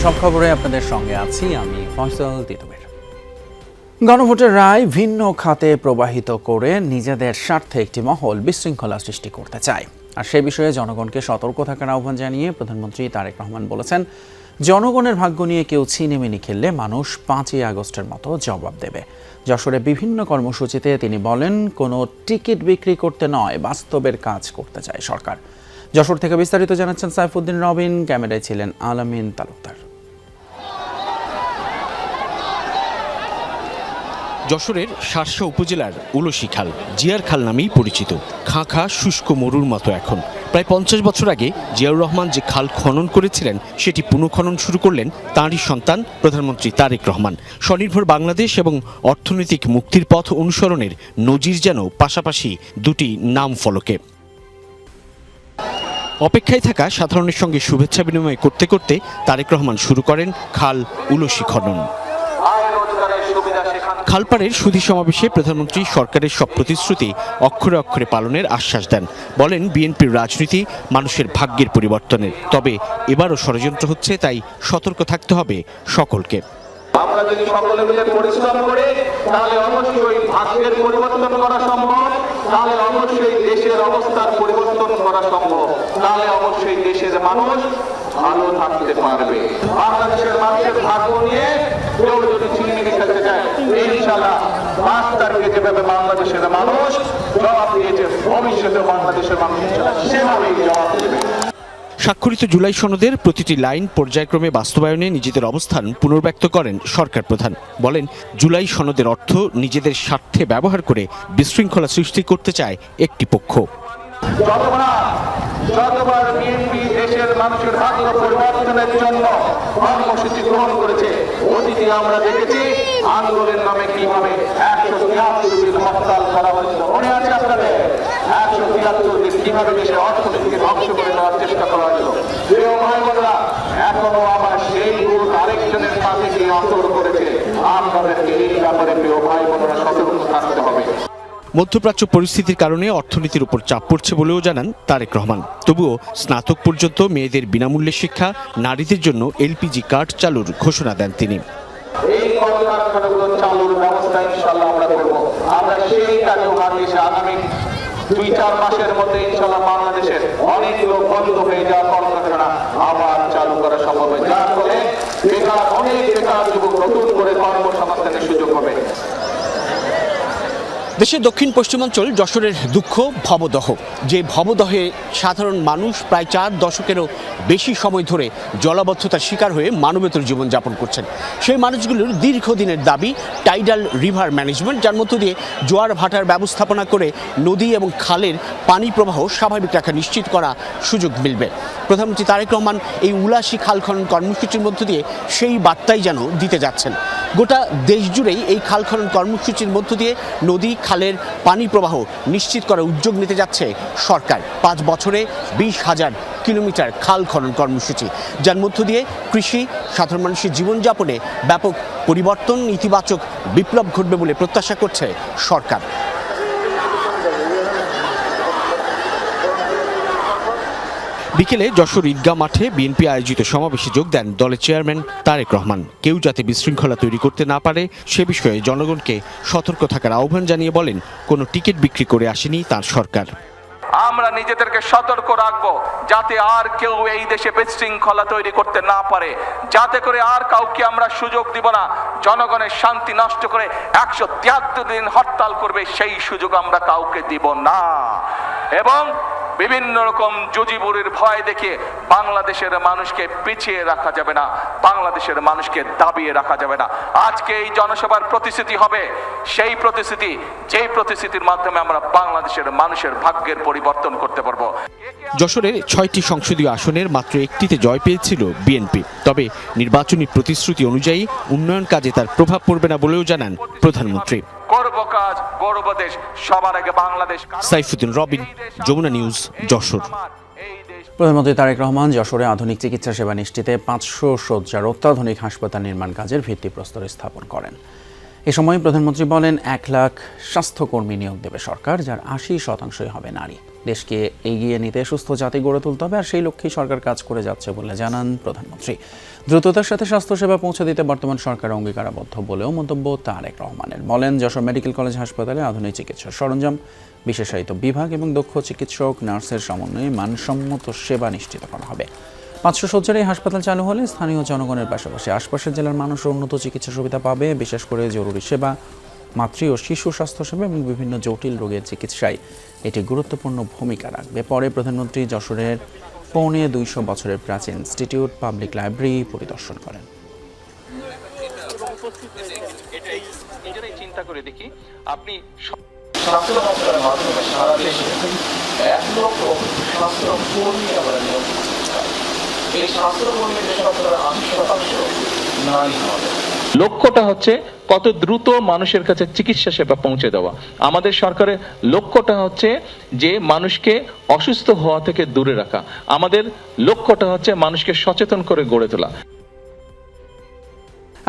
সব খবরে আপনাদের সঙ্গে আছি আমি ফয়সাল তিতুমির। গণভোটের রায় ভিন্ন খাতে প্রবাহিত করে নিজেদের স্বার্থে একটি মহল বিশৃঙ্খলা সৃষ্টি করতে চায়, আর সে বিষয়ে জনগণকে সতর্ক থাকার আহ্বান জানিয়ে প্রধানমন্ত্রী তারেক রহমান বলেছেন, জনগণের ভাগ্য নিয়ে কেউ ছিনিমিনি খেললে মানুষ 5ই আগস্টের মতো জবাব দেবে। যশোরে বিভিন্ন কর্মসূচিতে তিনি বলেন, কোনো টিকিট বিক্রি করতে নয়, বাস্তবের কাজ করতে চায় সরকার। যশোর থেকে বিস্তারিত জানাচ্ছেন সাইফুদ্দিন রবিন, ক্যামেরায় ছিলেন আলামিন তালুকদার। যশোরের শার্শা উপজেলার উলসি খাল জিয়ার খাল নামেই পরিচিত। খাঁ খাঁ শুষ্ক মরুর মতো এখন। প্রায় 50 বছর আগে জিয়াউর রহমান যে খাল খনন করেছিলেন সেটি পুনঃখনন শুরু করলেন তাঁরই সন্তান প্রধানমন্ত্রী তারেক রহমান। স্বনির্ভর বাংলাদেশ এবং অর্থনৈতিক মুক্তির পথ অনুসরণের নজির যেন পাশাপাশি দুটি নাম ফলকে। অপেক্ষায় থাকা সাধারণের সঙ্গে শুভেচ্ছা বিনিময় করতে করতে তারেক রহমান শুরু করেন খাল উলসি খনন। খালপাড়ের সুধী সমাবেশে প্রধানমন্ত্রী সরকারের সব প্রতিশ্রুতি অক্ষরে অক্ষরে পালনের আশ্বাস দেন। বলেন, বিএনপির রাজনীতি মানুষের ভাগ্যের পরিবর্তনের, তবে এবারও ষড়যন্ত্র হচ্ছে, তাই সতর্ক থাকতে হবে সকলকে। আমরা যদি সকলে মিলে পরিশ্রম করি তাহলে অবশ্যই ভাগ্যের পরিবর্তন করা সম্ভব, তাহলে অবশ্যই দেশের অবস্থার পরিবর্তন করা সম্ভব, তাহলে অবশ্যই দেশের মানুষ ভালো থাকতে পারবে। বাংলাদেশের মানুষের ভাগ্য নিয়ে কেউ যদি ছিনিমিনি খেলতে চায়, ইনশাআল্লাহ 5 তারিখে যেভাবে বাংলাদেশের মানুষ জবাব দিয়েছে, ভবিষ্যতে বাংলাদেশের মানুষ সেভাবেই জবাব দেবে। স্বাক্ষরিত জুলাই সনদের প্রতিটি লাইন পর্যায়ক্রমে বাস্তবায়নে নিজেদের অবস্থান পুনর্ব্যক্ত করেন সরকার প্রধান। বলেন, জুলাই সনদের অর্থ নিজেদের স্বার্থে ব্যবহার করে বিশৃঙ্খলা সৃষ্টি করতে চায় একটি পক্ষ। যতবার বিএনপি দেশের মানুষের ভাগ্য পরিবর্তনের জন্য কর্মসূচি গ্রহণ করেছে, অতীতে আমরা দেখেছি আন্দোলনের নামে কিভাবে 173 দিন হরতাল করা হয়েছিল। মনে আছে আপনাদের? 173 দিন কিভাবে দেশের অর্থনীতিকে ধ্বংস করে দেওয়ার চেষ্টা করা হয়েছিল। প্রিয় ভাই বোনেরা, এখনো আবার সেই গ্রুপ আরেকজনের কাছে গিয়ে আসর করেছে। আপনাদেরকে এই ব্যাপারে প্রিয় ভাই বোনেরা সতর্ক থাকতে হবে। মধ্যপ্রাচ্য পরিস্থিতির কারণে অর্থনীতির উপর চাপ পড়ছে বলেও জানান তারেক রহমান। তবুও স্নাতক পর্যন্ত মেয়েদের বিনামূল্যে শিক্ষা, নারীদের জন্য এলপিজি কার্ড চালুর ঘোষণা দেন তিনি। এই কলকারখানাগুলো চালুর ব্যবস্থা ইনশাআল্লাহ আমরা করব। আমরা সেই কাজে বাংলাদেশে আগামী 2-4 মাসের মধ্যে ইনশাআল্লাহ বাংলাদেশের অনেকগুলো বন্ধ হয়ে যাওয়া কলকারখানা আবার চালু করা সম্ভব হবে, যার ফলে অনেক বেকার যুবক নতুন করে কর্মসংস্থানের সুযোগ পাবে। দেশের দক্ষিণ পশ্চিমাঞ্চল যশোরের দুঃখ ভবদহ, যে ভবদহে সাধারণ মানুষ প্রায় 4 দশকেরও বেশি সময় ধরে জলাবদ্ধতার শিকার হয়ে মানবেতর জীবনযাপন করছেন। সেই মানুষগুলোর দীর্ঘদিনের দাবি টাইডাল রিভার ম্যানেজমেন্ট, যার মধ্য দিয়ে জোয়ার ভাটার ব্যবস্থাপনা করে নদী এবং খালের পানি প্রবাহ স্বাভাবিক রাখা নিশ্চিত করা সুযোগ মিলবে। প্রধানমন্ত্রী তারেক রহমান এই উলাসী খাল খনন কর্মসূচির মধ্য দিয়ে সেই বার্তাই যেন দিতে যাচ্ছেন। গোটা দেশ জুড়েই এই খাল খনন কর্মসূচির মধ্য দিয়ে নদী খালের পানি প্রবাহ নিশ্চিত করার উদ্যোগ নিতে যাচ্ছে সরকার। 5 বছরে 20,000 কিলোমিটার খাল খনন কর্মসূচি, যার মধ্য দিয়ে কৃষি, সাধারণ মানুষের জীবনযাপনে ব্যাপক পরিবর্তন, ইতিবাচক বিপ্লব ঘটবে বলে প্রত্যাশা করছে সরকার। বিকেলে যশোর ঈদগাহ মাঠে বিএনপি আয়োজিত সমাবেশে যোগ দেন দলের চেয়ারম্যান তারেক রহমান। কেউ যাতে বিশৃঙ্খলা তৈরি করতে না পারে সে বিষয়ে জনগণকে সতর্ক থাকার আহ্বান জানিয়ে বলেন, কোনো টিকিট বিক্রি করে আসেনি তার সরকার। আমরা নিজেদেরকে সতর্ক রাখবো যাতে আর কেউ এই দেশে বিশৃঙ্খলা তৈরি করতে না পারে, যাতে করে আর কাউকে আমরা সুযোগ দিব না জনগণের শান্তি নষ্ট করে 173 দিন হরতাল করবে, সেই সুযোগ আমরা কাউকে দিব না। এবং বিভিন্ন রকম জুজিবুরির ভয় দেখে বাংলাদেশের মানুষকে পিছিয়ে রাখা যাবে না, বাংলাদেশের মানুষকে দাবিয়ে রাখা যাবে না। আজকে এই জনসভার প্রতিশ্রুতি হবে সেই প্রতিশ্রুতি, যেই প্রতিশ্রুতির মাধ্যমে আমরা বাংলাদেশের মানুষের ভাগ্যের পরিবর্তন করতে পারবো। যশোরের 6টি সংসদীয় আসনের মাত্র একটিতে জয় পেয়েছিল বিএনপি, তবে নির্বাচনী প্রতিশ্রুতি অনুযায়ী উন্নয়ন কাজে তার প্রভাব পড়বে না বলেও জানান প্রধানমন্ত্রী। করব কাজ, গর্ব দেশ, সবার আগে বাংলাদেশ। সাইফুদ্দিন রবিন, যমুনা নিউজ, যশোর। প্রধানমন্ত্রী তারেক রহমান যশোরে আধুনিক চিকিৎসা সেবা নিশ্চিতে 500 শয্যার অত্যাধুনিক হাসপাতাল নির্মাণ কাজের ভিত্তিপ্রস্তর স্থাপন করেন। এ সময় প্রধানমন্ত্রী বলেন, 1 লাখ স্বাস্থ্যকর্মী নিয়োগ দেবে সরকার, যার 80% হবে নারী। দেশকে এগিয়ে নিতে সুস্থ জাতি গড়ে তুলতে হবে, আর সেই লক্ষ্যেই সরকার কাজ করে যাচ্ছে বলে জানান প্রধানমন্ত্রী। দ্রুততার সাথে স্বাস্থ্যসেবা পৌঁছে দিতে বর্তমান সরকার অঙ্গীকারাবদ্ধ বলেও মন্তব্য তারেক রহমানের। বলেন, যশোর মেডিকেল কলেজ হাসপাতালে আধুনিক চিকিৎসা সরঞ্জাম, বিশেষায়িত বিভাগ এবং দক্ষ চিকিৎসক নার্সের সমন্বয়ে মানসম্মত সেবা নিশ্চিত করা হবে। 500 শয্যার এই হাসপাতাল চালু হলে স্থানীয় জনগণের পাশাপাশি আশপাশের জেলার মানুষও উন্নত চিকিৎসা সুবিধা পাবে। বিশেষ করে জরুরি সেবা, মাতৃ ও শিশু স্বাস্থ্যসেবা এবং বিভিন্ন জটিল রোগের চিকিৎসায় এটি গুরুত্বপূর্ণ ভূমিকা রাখবে। পরে প্রধানমন্ত্রী যশোরের 250 বছরের প্রাচীন ইনস্টিটিউট পাবলিক লাইব্রেরি পরিদর্শন করেন। চিন্তা করে দেখি আপনি স্বাস্থ্য মন্ত্রণালয়ের মাধ্যমে সারা দেশে 1 লক্ষ স্বাস্থ্য কর্মী আমরা নিয়োগ করতে চাই। এই স্বাস্থ্য কর্মীদের শতকরা 80% নারী হবে। লক্ষ্যটা হচ্ছে কত দ্রুত মানুষের কাছে চিকিৎসা সেবা পৌঁছে দেওয়া। আমাদের সরকারের লক্ষ্যটা হচ্ছে যে মানুষকে অসুস্থ হওয়া থেকে দূরে রাখা। আমাদের লক্ষ্যটা হচ্ছে মানুষকে সচেতন করে গড়ে তোলা।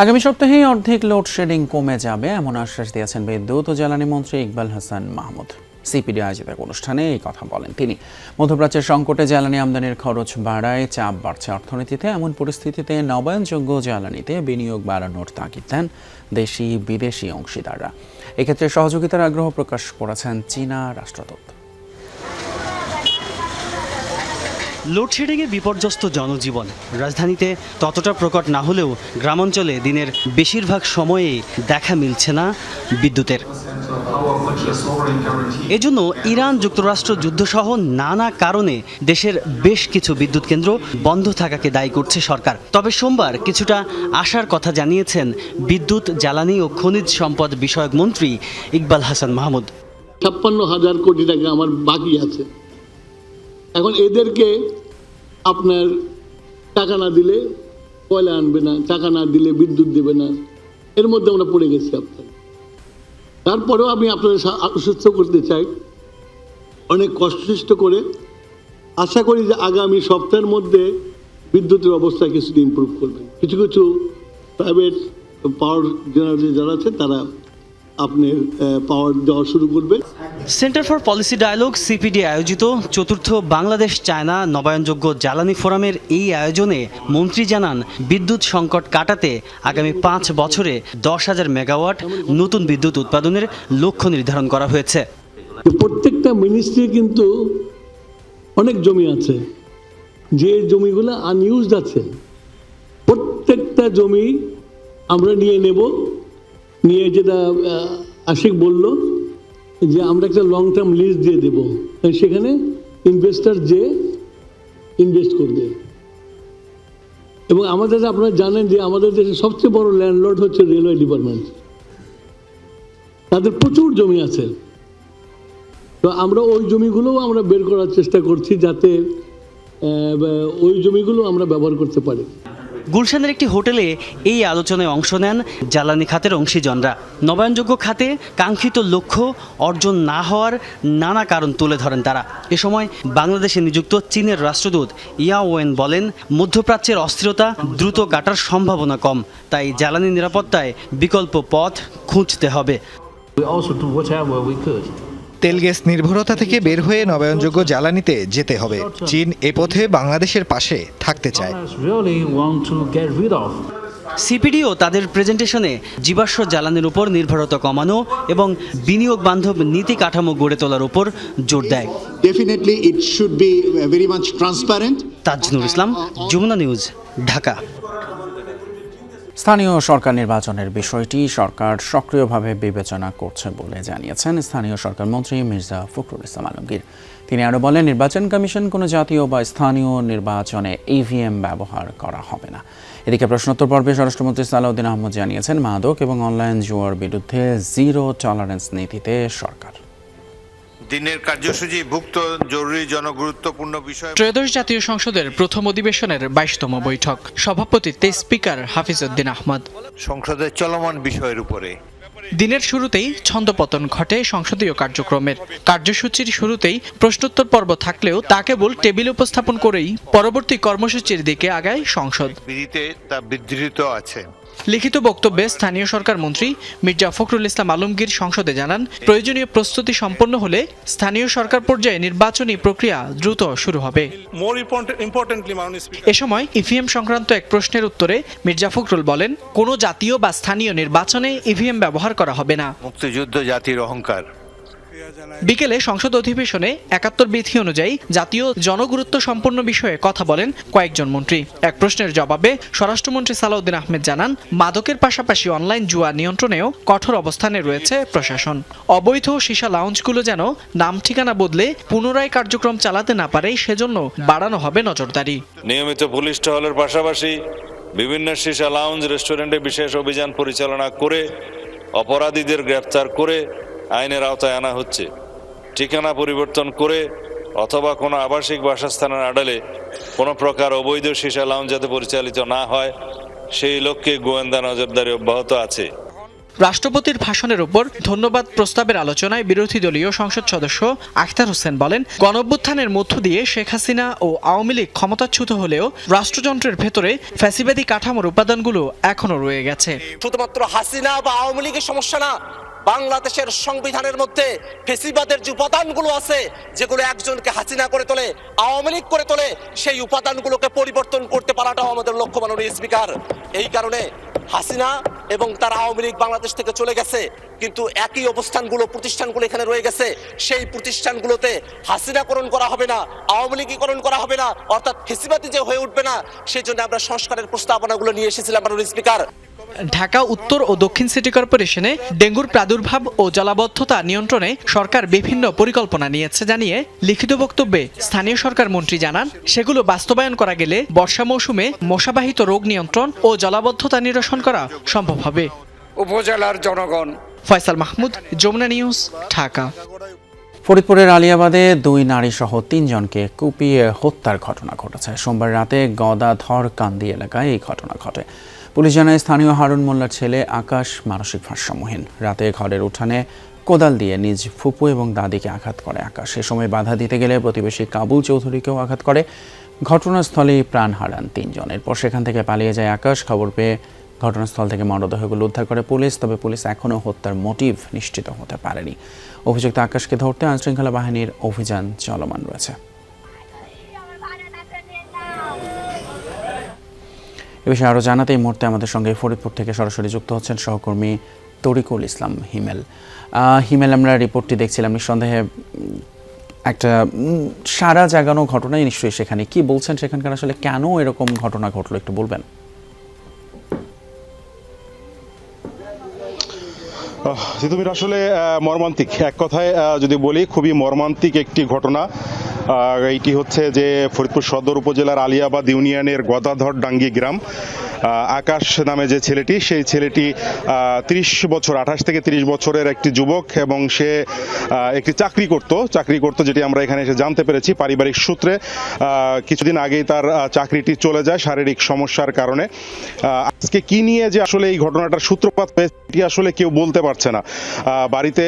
আগামী সপ্তাহেই অর্ধেক লোডশেডিং কমে যাবে এমন আশ্বাস দিয়েছেন বিদ্যুৎ ও জ্বালানি মন্ত্রী ইকবাল হাসান মাহমুদ। সিপিডি আয়োজিত এক অনুষ্ঠানে এই কথা বলেন তিনি। মধ্যপ্রাচ্যের সংকটে জ্বালানি আমদানির খরচ বাড়ায় চাপ বাড়ছে অর্থনীতিতে। এমন পরিস্থিতিতে নবায়নযোগ্য জ্বালানিতে বিনিয়োগ বাড়ানোর তাগিদ দেন দেশি বিদেশি অংশীদাররা। এক্ষেত্রে সহযোগিতার আগ্রহ প্রকাশ করেছেন চীনা রাষ্ট্রদূত। লোডশেডিংয়ে বিপর্যস্ত জনজীবন রাজধানীতে ততটা প্রকট না হলেও গ্রামাঞ্চলে দিনের বেশিরভাগ সময়েই দেখা মিলছে না বিদ্যুতের। এজন্য ইরান যুক্তরাষ্ট্র যুদ্ধসহ নানা কারণে দেশের বেশ কিছু বিদ্যুৎ কেন্দ্র বন্ধ থাকাকে দায়ী করছে সরকার। তবে সোমবার কিছুটা আশার কথা জানিয়েছেন বিদ্যুৎ, জ্বালানি ও খনিজ সম্পদ বিষয়ক মন্ত্রী ইকবাল হাসান মাহমুদ। 56,000 কোটি টাকা আমার বাকি আছে। এখন এদেরকে আপনার টাকা না দিলে কয়লা আনবে না, টাকা না দিলে বিদ্যুৎ দেবে না, এর মধ্যে আমরা পড়ে গেছি আপনার। তারপরেও আমি আপনাদের আশ্বস্ত করতে চাই, অনেক কষ্ট করে আশা করি যে আগামী সপ্তাহের মধ্যে বিদ্যুতের অবস্থা কিছুটা ইমপ্রুভ করবে। কিছু কিছু প্রাইভেট পাওয়ার জেনারেটর যারা আছে তারা আপনার পাওয়ার দেওয়া শুরু করবে। Centre for policy dialogue CPD আয়োজিত চতুর্থ বাংলাদেশ চায়না নবায়নযোগ্য জ্বালানি ফোরামের এই আয়োজনে মন্ত্রী জানান, বিদ্যুৎ সংকট কাটাতে আগামী 5 বছরে 10,000 মেগাওয়াট নতুন বিদ্যুৎ উৎপাদনের লক্ষ্য নির্ধারণ করা হয়েছে। প্রত্যেকটা মিনিস্ট্রি কিন্তু অনেক জমি আছে, যে জমিগুলো আনইউজড আছে, প্রত্যেকটা জমি আমরা নিয়ে নেব। নিয়ে যেটা আশিক বলল যে আমরা একটা লং টার্ম লিজ দিয়ে দেব, সেখানে ইনভেস্টার যে ইনভেস্ট করবে। এবং আমাদের আপনারা জানেন যে আমাদের দেশের সবচেয়ে বড় ল্যান্ডলর্ড হচ্ছে রেলওয়ে ডিপার্টমেন্ট। তাদের প্রচুর জমি আছে, তো আমরা ওই জমিগুলোও আমরা বের করার চেষ্টা করছি যাতে ওই জমিগুলো আমরা ব্যবহার করতে পারি। গুলশানের একটি হোটেলে এই আলোচনায় অংশ নেন জ্বালানি খাতের অংশীজনরা। নবায়নযোগ্য খাতে কাঙ্ক্ষিত লক্ষ্য অর্জন না হওয়ার নানা কারণ তুলে ধরেন তারা। এ সময় বাংলাদেশে নিযুক্ত চীনের রাষ্ট্রদূত ইয়া ওয়েন বলেন, মধ্যপ্রাচ্যের অস্থিরতা দ্রুত কাটার সম্ভাবনা কম, তাই জ্বালানি নিরাপত্তায় বিকল্প পথ খুঁজতে হবে। তেল গ্যাস নির্ভরতা থেকে বের হয়ে নবায়নযোগ্য জ্বালানিতে যেতে হবে। চীন এ পথে বাংলাদেশের পাশে থাকতে চায়। সিপিডিও তাদের প্রেজেন্টেশনে জীবাশ্ম জ্বালানির উপর নির্ভরতা কমানো এবং বিনিয়োগ বান্ধব নীতি কাঠামো গড়ে তোলার উপর জোর দেয়। Definitely it should be very much transparent. Tajnur Islam, Jamuna news, Dhaka. স্থানীয় সরকার নির্বাচনের বিষয়টি সরকার সক্রিয়ভাবে বিবেচনা করছে বলে জানিয়েছেন স্থানীয় সরকার মন্ত্রী মির্জা ফখরুল ইসলাম আলমগীর। তিনি আরও বলেন, নির্বাচন কমিশন কোনো জাতীয় বা স্থানীয় নির্বাচনে ইভিএম ব্যবহার করা হবে না। এদিকে প্রশ্নোত্তর পর্বে স্বরাষ্ট্রমন্ত্রী সালাউদ্দিন আহমদ জানিয়েছেন, মাদক এবং অনলাইন জুয়ার বিরুদ্ধে জিরো টলারেন্স নীতিতে সরকার। দিনের কার্যসূচিভুক্ত জরুরি জনগুরুত্বপূর্ণ বিষয়। ত্রয়োদশ জাতীয় সংসদের প্রথম অধিবেশনের 22তম বৈঠক, সভাপতিত্বে স্পিকার হাফিজ উদ্দিন আহমদ। সংসদের চলমান বিষয়ের উপরে দিনের শুরুতেই ছন্দপতন ঘটে সংসদীয় কার্যক্রমের। কার্যসূচির শুরুতেই প্রশ্নোত্তর পর্ব থাকলেও তা কেবল টেবিল উপস্থাপন করেই পরবর্তী কর্মসূচির দিকে আগায় সংসদ। বিধিতে তা বিধৃত আছে। লিখিত বক্তব্যে স্থানীয় সরকার মন্ত্রী মির্জা ফখরুল ইসলাম আলমগীর সংসদে জানান, প্রয়োজনীয় প্রস্তুতি সম্পন্ন হলে স্থানীয় সরকার পর্যায়ে নির্বাচনী প্রক্রিয়া দ্রুত শুরু হবে। এ সময় ইভিএম সংক্রান্ত এক প্রশ্নের উত্তরে মির্জা ফখরুল বলেন, কোনো জাতীয় বা স্থানীয় নির্বাচনে ইভিএম ব্যবহার করা হবে না। মুক্তিযুদ্ধ জাতির অহংকার। বিকেলে সংসদ অধিবেশনে ৭১ বিধি অনুযায়ী জাতীয় জনগুরুত্ব সম্পন্ন বিষয়ে কথা বলেন কয়েকজন মন্ত্রী। এক প্রশ্নের জবাবে স্বরাষ্ট্রমন্ত্রী সালাউদ্দিন আহমেদ জানান, মাদকের পাশাপাশি অনলাইন জুয়া নিয়ন্ত্রণেও কঠোর অবস্থানে রয়েছে প্রশাসন। অবৈধ সীসা লাউঞ্জগুলো যেন নাম ঠিকানা বদলে পুনরায় কার্যক্রম চালাতে না পারে সেজন্য বাড়ানো হবে নজরদারি। নিয়মিত পুলিশ টহলের পাশাপাশি বিভিন্ন সীসা লাউঞ্জ রেস্টুরেন্টে বিশেষ অভিযান পরিচালনা করে অপরাধীদের গ্রেফতার করে আইনের আওতায় আনা হচ্ছে। ঠিকানা পরিবর্তন করে অথবা কোনো আবাসিক বাসস্থানের আড়ালে কোনো প্রকার অবৈধ সীসা লাউঞ্জ যাতে পরিচালিত না হয় সেই লক্ষ্যে গোয়েন্দা নজরদারি অব্যাহত আছে। রাষ্ট্রপতির ভাষণের উপর ধন্যবাদ প্রস্তাবের আলোচনায় বিরোধী দলীয় সংসদ সদস্য আখতার হোসেন বলেন, গণঅভ্যুত্থানের মধ্য দিয়ে শেখ হাসিনা ও আওয়ামী লীগ ক্ষমতাচ্যুত হলেও রাষ্ট্রযন্ত্রের ভেতরে ফ্যাসিবাদী কাঠামোর উপাদানগুলো এখনো রয়ে গেছে। শুধুমাত্র হাসিনা বা আওয়ামী লীগের সমস্যা না, বাংলাদেশের সংবিধানের মধ্যে ফ্যাসিবাদের যে উপাদানগুলো আছে, যেগুলো একজনকে হাসিনা করে তোলে, আওয়ামী লীগ করে তোলে, সেই উপাদানগুলোকে পরিবর্তন করতে পারাটাও আমাদের লক্ষ্য, মাননীয় স্পিকার। এই কারণে হাসিনা এবং তার আওয়ামী লীগ বাংলাদেশ থেকে চলে গেছে, কিন্তু একই অবস্থানগুলো প্রতিষ্ঠানগুলো এখানে রয়ে গেছে। সেই প্রতিষ্ঠানগুলোতে হাসিনাকরণ করা হবে না, আওয়ামী লীগীকরণ করা হবে না, অর্থাৎ ফ্যাসিবাদী যে হয়ে উঠবে না, সেই জন্য আমরা সংস্কারের প্রস্তাবনাগুলো নিয়ে এসেছিলাম, মাননীয় স্পিকার। ঢাকা উত্তর ও দক্ষিণ সিটি কর্পোরেশনে ডেঙ্গুর প্রাদুর্ভাব ও জলাবদ্ধতা নিয়ন্ত্রণে সরকার বিভিন্ন পরিকল্পনা নিয়েছে জানিয়ে লিখিত বক্তব্যে স্থানীয় সরকার মন্ত্রী জানান, সেগুলো বাস্তবায়ন করা গেলে বর্ষা মৌসুমে মশাবাহিত রোগ নিয়ন্ত্রণ ও জলাবদ্ধতা নিরসন করা সম্ভব হবে। উপজেলার জনগণ। ফয়সাল মাহমুদ, যমুনা নিউজ, ঢাকা। ফরিদপুরের আলিয়াবাদে 2 নারী সহ 3 জনকে কুপিয়ে হত্যার ঘটনা ঘটেছে। সোমবার রাতে গদাধর কান্দি এলাকায় এই ঘটনা ঘটে। পুলিশ জানায়, স্থানীয় হারুন মোল্লার ছেলে আকাশ মানসিক ভারসাম্যহীন। রাতে ঘরের উঠানে কোদাল দিয়ে নিজ ফুপু এবং দাদিকে আঘাত করে আকাশ। সে সময় বাধা দিতে গেলে প্রতিবেশী কাবুল চৌধুরীকেও আঘাত করে। ঘটনাস্থলেই প্রাণ হারান 3 জন। এরপর সেখান থেকে পালিয়ে যায় আকাশ। খবর পেয়ে ঘটনাস্থল থেকে মরদেহগুলো উদ্ধার করে পুলিশ। তবে পুলিশ এখনও হত্যার মোটিভ নিশ্চিত হতে পারেনি। অভিযুক্ত আকাশকে ধরতে আইনশৃঙ্খলা বাহিনীর অভিযান চলমান রয়েছে। এ বিষয়ে আরও জানাতে এই মুহূর্তে আমাদের সঙ্গে ফরিদপুর থেকে সরাসরি যুক্ত হচ্ছেন সহকর্মী তরিকুল ইসলাম হিমেল। হিমেল, আমরা রিপোর্টটি দেখছিলাম, নিঃসন্দেহে একটা সারা জাগানো ঘটনাই নিশ্চয়ই। সেখানে কি বলছেন, সেখানকার আসলে কেন এরকম ঘটনা ঘটলো একটু বলবেন? জিতুমির, আসলে মর্মান্তিক, এক কথায় যদি বলি খুবই মর্মান্তিক একটি ঘটনা। এইটি হচ্ছে যে ফরিদপুর সদর উপজেলার আলিয়াবাদ ইউনিয়নের গদাধর ডাঙ্গি গ্রাম। আকাশ নামে যে ছেলেটি, সেই ছেলেটি 30 বছর, 28 থেকে 30 বছরের একটি যুবক, এবং সে একটি চাকরি করত, যেটি আমরা এখানে এসে জানতে পেরেছি পারিবারিক সূত্রে। কিছুদিন আগেই তার চাকরিটি চলে যায় শারীরিক সমস্যার কারণে। আজকে কি নিয়ে যে আসলে এই ঘটনাটার সূত্রপাত হয়েছে এটি আসলে কেউ বলতে পারছে না। বাড়িতে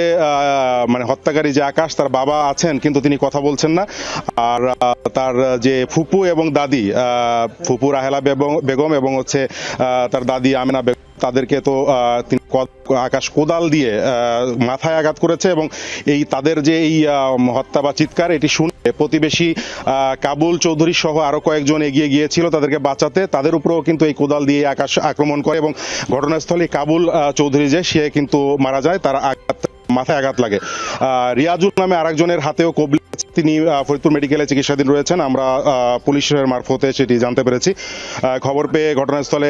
মানে হত্যাকারী যে আকাশ, তার বাবা আছেন কিন্তু তিনি কথা বলছেন না। আর তার যে ফুপু এবং দাদি, ফুপু রাহেলা বেগম এবং হচ্ছে তার দাদি আমেনা বেগম, তাদেরকে তো তিনি আকাশ কোদাল দিয়ে মাথায় আঘাত করেছে। এবং এই তাদের যে এই হত্যা বা চিৎকার, এটি শুনে প্রতিবেশী কাবুল চৌধুরী সহ আরো কয়েকজন এগিয়ে গিয়েছিল তাদেরকে বাঁচাতে। তাদের উপরেও কিন্তু এই কোদাল দিয়ে আকাশ আক্রমণ করে এবং ঘটনাস্থলে কাবুল চৌধুরী যে সে কিন্তু মারা যায়, তার মাথায় আঘাত লাগে। রিয়াজুল নামে আরেকজনের হাতেও কবলি, তিনি ফরিদপুর মেডিকেলে চিকিৎসাধীন রয়েছেন। আমরা পুলিশের মারফতে সেটি জানতে পেরেছি। খবর পেয়ে ঘটনাস্থলে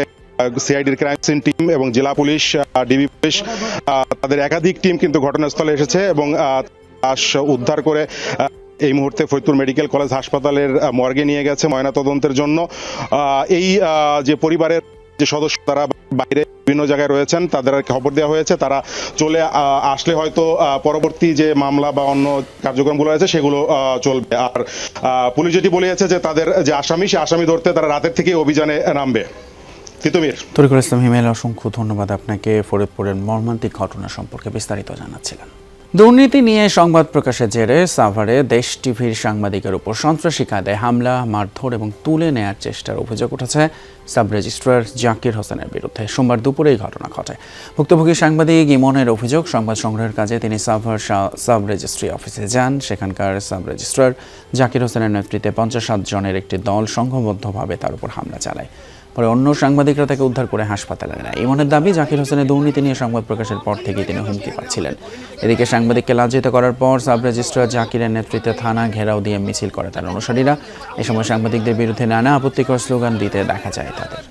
সিআইডির ক্রাইম সিন টিম এবং জেলা পুলিশ, ডিবি পুলিশ, তাদের একাধিক টিম কিন্তু ঘটনাস্থলে এসেছে এবং লাশ উদ্ধার করে এই মুহূর্তে ফরিদপুর মেডিকেল কলেজ হাসপাতালের মর্গে নিয়ে গেছে ময়নাতদন্তের জন্য। এই যে পরিবারের যে সদস্য, তারা বাইরে বিভিন্ন জায়গায় রয়েছেন, তাদের খবর দেওয়া হয়েছে। তারা চলে আসলে হয়তো পরবর্তী যে মামলা বা অন্য কার্যক্রমগুলো আছে সেগুলো চলবে। আর পুলিশ যেটি বলেছে যে তাদের যে আসামি, সে আসামি ধরতে তারা রাতের থেকে অভিযানে নামবে। তিতুমির। তরিকুল ইসলাম হিমেল, অসংখ্য ধন্যবাদ আপনাকে। ফরিদপুরের মর্মান্তিক ঘটনা সম্পর্কে বিস্তারিত জানাচ্ছিলেন। দুর্নীতি নিয়ে সংবাদ প্রকাশের জেরে সাভারে দেশ টিভির সাংবাদিকের উপর সন্ত্রাসী কায়দায় হামলা, মারধর এবং তুলে নেয়ার চেষ্টার অভিযোগ উঠেছে সাব রেজিস্ট্রার জাকির হোসেনের বিরুদ্ধে। সোমবার দুপুরে এই ঘটনা ঘটে। ভুক্তভোগী সাংবাদিক ইমনের অভিযোগ, সংবাদ সংগ্রহের কাজে তিনি সাভার সাব রেজিস্ট্রি অফিসে যান। সেখানকার সাব রেজিস্ট্রার জাকির হোসেনের নেতৃত্বে 57 জনের একটি দল সংঘবদ্ধভাবে তার উপর হামলা চালায়। পরে অন্য সাংবাদিকরা তাকে উদ্ধার করে হাসপাতালে নেয়। ইমনের দাবি, জাকির হোসেনের দুর্নীতি নিয়ে সংবাদ প্রকাশের পর থেকেই তিনি হুমকি পাচ্ছিলেন। এদিকে সাংবাদিককে লাঞ্ছিত করার পর সাব রেজিস্ট্রার জাকিরের নেতৃত্বে থানা ঘেরাও দিয়ে মিছিল করে তার অনুসারীরা। এ সময় সাংবাদিকদের বিরুদ্ধে নানা আপত্তিকর স্লোগান দিতে দেখা যায় তাদের।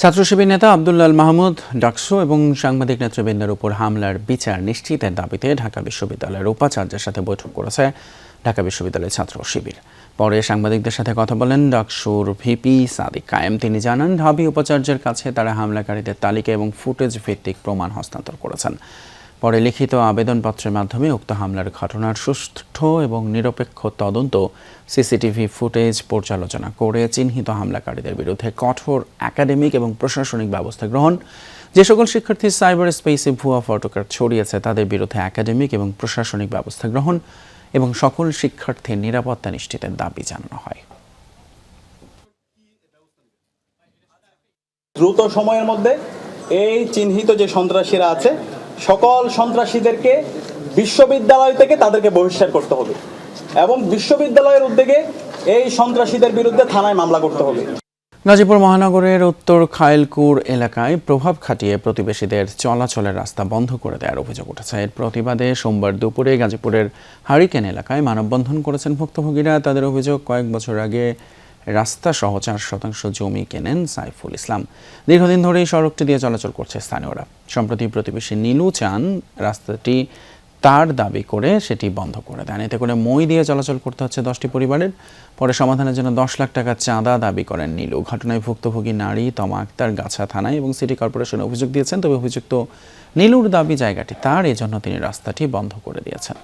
ছাত্র শিবির নেতা আব্দুল্লাল মাহমুদ ডাকসু এবং সাংবাদিক নেতৃবৃন্দের উপর হামলার বিচার নিশ্চিতের দাবিতে ঢাকা বিশ্ববিদ্যালয়ের উপাচার্যের সাথে বৈঠক করেছে ঢাকা বিশ্ববিদ্যালয়ের ছাত্র শিবির। পরে সাংবাদিকদের সাথে কথা বলেন ডাকসুর ভিপি সাদিক কায়েম। তিনি জানান, ঢাবি উপাচার্যের কাছে তারা হামলাকারীদের তালিকা এবং ফুটেজ ভিত্তিক প্রমাণ হস্তান্তর করেছেন। পরে লিখিত আবেদনপত্রের মাধ্যমে উক্ত হামলার ঘটনার সুষ্ঠু এবং নিরপেক্ষ তদন্ত, সিসিটিভি ফুটেজ পর্যালোচনা করে চিহ্নিত হামলাকারীদের বিরুদ্ধে কঠোর একাডেমিক এবং প্রশাসনিক ব্যবস্থা গ্রহণ, যে সকল শিক্ষার্থী সাইবার স্পেসে ভুয়া ফটোকার্ড ছড়িয়েছে তাদের বিরুদ্ধে একাডেমিক এবং প্রশাসনিক ব্যবস্থা গ্রহণ এবং সকল শিক্ষার্থীর নিরাপত্তা নিশ্চিতের দাবি জানানো হয়। দ্রুত সময়ের মধ্যে এই চিহ্নিত যে সন্ত্রাসীরা আছে সকল সন্ত্রাসীদেরকে বিশ্ববিদ্যালয় থেকে তাদেরকে বহিষ্কার করতে হবে এবং বিশ্ববিদ্যালয়ের উদ্যোগে এই সন্ত্রাসীদের বিরুদ্ধে থানায় মামলা করতে হবে। গাজীপুর মহানগরের উত্তর খায়েলকুর এলাকায় প্রভাব খাটিয়ে প্রতিবেশীদের চলাচলের রাস্তা বন্ধ করে দেওয়ার অভিযোগ উঠেছে। এর প্রতিবাদে সোমবার দুপুরে গাজীপুরের হারিকেন এলাকায় মানববন্ধন করেছেন ভুক্তভোগীরা। তাদের অভিযোগ, কয়েক বছর আগে রাস্তা সহ 4% জমি কেনেন সাইফুল ইসলাম। দীর্ঘদিন ধরেই সড়কটি দিয়ে চলাচল করছে স্থানীয়রা। সম্প্রতি প্রতিবেশী নীলু চান রাস্তাটি তার দাবি করে সেটি বন্ধ করে দেন। এতে করে মই দিয়ে চলাচল করতে হচ্ছে 10টি পরিবারের। পরে সমাধানের জন্য 10 লাখ টাকা চাঁদা দাবি করেন নীলু। ঘটনায় ভুক্তভোগী নারী তমা আক্তার গাছা থানায় এবং সিটি কর্পোরেশনে অভিযোগ দিয়েছেন। তবে অভিযুক্ত নীলুর দাবি জায়গাটি তার, এজন্য তিনি রাস্তাটি বন্ধ করে দিয়েছেন।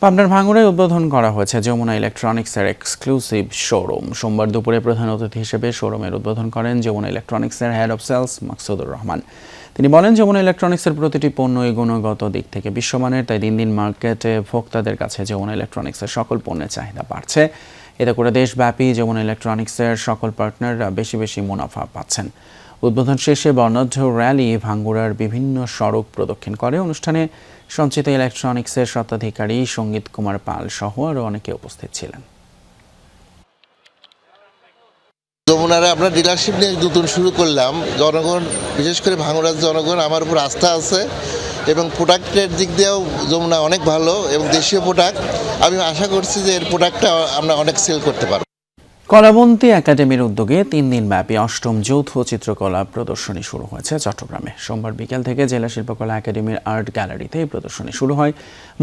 পাবনার ভাঙড়ায় উদ্বোধন করা হয়েছে যমুনা ইলেকট্রনিক্সের এক্সক্লুসিভ শোরুম। সোমবার দুপুরে প্রধান অতিথি হিসেবে শোরুমের উদ্বোধন করেন যমুনা ইলেকট্রনিক্সের head of sales Maksudur Rahman. তিনি বলেন, যমুনা ইলেকট্রনিক্সের প্রতিটি পণ্যই গুণগত দিক থেকে বিশ্বমানের, তাই দিন দিন মার্কেটে ভোক্তাদের কাছে যমুনা ইলেকট্রনিক্সের সকল পণ্যের চাহিদা বাড়ছে। এতে করে দেশব্যাপী যমুনা ইলেকট্রনিক্সের সকল পার্টনাররা বেশি বেশি মুনাফা পাচ্ছেন। উদ্বোধন শেষে বর্ণাঢ্য র্যালি ভাঙ্গুড়ার বিভিন্ন সড়ক প্রদক্ষিণ করে। অনুষ্ঠানে সঞ্চিত ইলেকট্রনিক্সের স্বত্বাধিকারী সঙ্গীত কুমার পাল সহ আরও অনেকে উপস্থিত ছিলেন। যমুনারে আমরা ডিলারশিপ নিয়ে নতুন শুরু করলাম। জনগণ, বিশেষ করে ভাঙড়ার জনগণ আমার উপর আস্থা আছে এবং প্রোডাক্টের দিক দিয়েও যমুনা অনেক ভালো এবং দেশীয় প্রোডাক্ট। আমি আশা করছি যে এর প্রোডাক্টটা আমরা অনেক সেল করতে পারব। কলাবন্তী একাডেমির উদ্যোগে 3 দিন ব্যাপী 8ম যৌথ চিত্রকলা প্রদর্শনী শুরু হয়েছে চট্টগ্রামে। সোমবার বিকেল থেকে জেলা শিল্পকলা একাডেমির আর্ট গ্যালারিতে এই প্রদর্শনী শুরু হয়।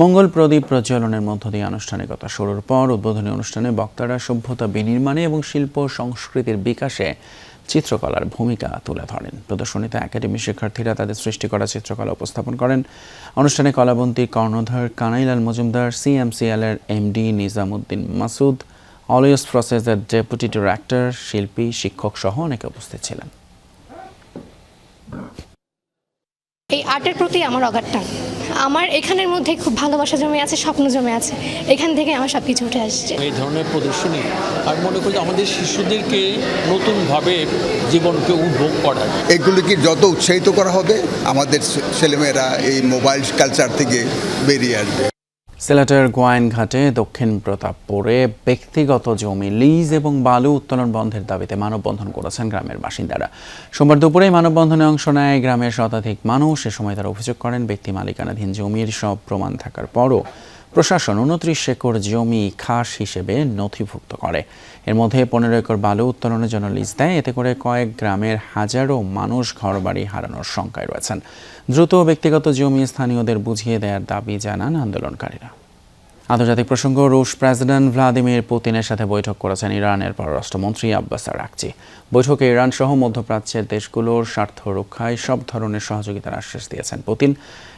মঙ্গল প্রদীপ প্রজ্বলনের মধ্য দিয়ে আনুষ্ঠানিকতা শুরুর পর উদ্বোধনী অনুষ্ঠানে বক্তারা সভ্যতা বিনির্মাণে এবং শিল্প সংস্কৃতির বিকাশে চিত্রকলার ভূমিকা তুলে ধরেন। প্রদর্শনীতে একাডেমির শিক্ষার্থীরা তাদের সৃষ্টি করা চিত্রকলা উপস্থাপন করেন। অনুষ্ঠানে কলাবন্তী কর্ণধার কানাইলাল মজুমদার, CMCL এর MD নিজামুদ্দিন মাসুদ, অলওয়েজ প্রসেসের ডেপুটি ডিরেক্টর, শিল্পী, শিক্ষক সহ অনেকে উপস্থিত ছিলেন। এই আর্টের প্রতি আমার অগাধ টান। আমার এখানের মধ্যে খুব ভালোবাসা জমে আছে, স্বপ্ন জমে আছে। এখান থেকে আমার সব কিছু উঠে আসছে। এই ধরনের প্রদর্শনী আমি মনে করি আমাদের শিশুদেরকে নতুনভাবে জীবনকে উপভোগ করা, এগুলিকে যত উৎসাহিত করা হবে আমাদের ছেলেমেয়েরা এই মোবাইল কালচার থেকে বেরিয়ে আসবে। সিলেটের গোয়াইনঘাটে দক্ষিণ প্রতাপপুরে ব্যক্তিগত জমি লিজ এবং বালু উত্তোলন বন্ধের দাবিতে মানববন্ধন করেছেন গ্রামের বাসিন্দারা। সোমবার দুপুরে মানববন্ধনে অংশ নেয় গ্রামের শতাধিক মানুষ। এ সময় তারা অভিযোগ করেন, ব্যক্তি মালিকানাধীন জমির সব প্রমাণ থাকার পরও প্রশাসন 29 একর জমি খাস হিসেবে নথিভুক্ত করে। এর মধ্যে 15 একর বালু উত্তোলনের জন্য লিজ দেয়। এতে করে কয়েক গ্রামের হাজারো মানুষ ঘরবাড়ি হারানোর শঙ্কায় রয়েছেন। দ্রুত ব্যক্তিগত জমি স্থানীয়দের বুঝিয়ে দেওয়ার দাবি জানান আন্দোলনকারীরা। আন্তর্জাতিক প্রসঙ্গ, রুশ প্রেসিডেন্ট ভ্লাদিমির পুতিনের সাথে বৈঠক করেছেন ইরানের পররাষ্ট্রমন্ত্রী আব্বাস আরাকচি। বৈঠকে ইরান সহ মধ্যপ্রাচ্যের দেশগুলোর স্বার্থ রক্ষায় সব ধরনের সহযোগিতার আশ্বাস দিয়েছেন পুতিন।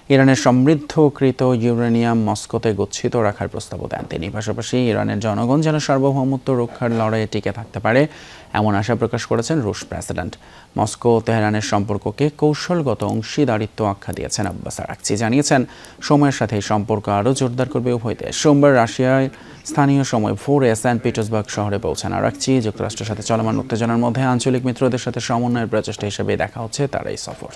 ইরানের সমৃদ্ধকৃত ইউরেনিয়াম মস্কোতে গচ্ছিত রাখার প্রস্তাবও দেন তিনি। পাশাপাশি ইরানের জনগণ যেন সার্বভৌমত্ব রক্ষার লড়াইয়ে টিকে থাকতে পারে এমন আশা প্রকাশ করেছেন রুশ প্রেসিডেন্ট। মস্কো ও তেহরানের সম্পর্ককে কৌশলগত অংশীদারিত্ব আখ্যা দিয়েছেন আব্বাস আরাকচি। জানিয়েছেন সময়ের সাথে এই সম্পর্ক আরও জোরদার করবে উভয় দেশ। সোমবার রাশিয়ায় স্থানীয় সময় ভোরে সেন্ট পিটার্সবার্গ শহরে পৌঁছান আরাকচি। যুক্তরাষ্ট্রের সাথে চলমান উত্তেজনার মধ্যে আঞ্চলিক মিত্রদের সাথে সমন্বয়ের প্রচেষ্টা হিসেবে দেখা হচ্ছে তার এই সফর।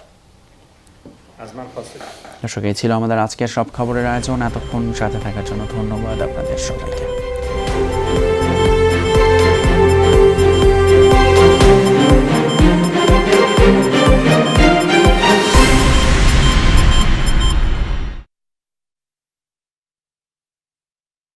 দর্শক, এই ছিল আমাদের আজকের সব খবরের আয়োজন। এতক্ষণ সাথে থাকার জন্য ধন্যবাদ আপনাদের সবাইকে।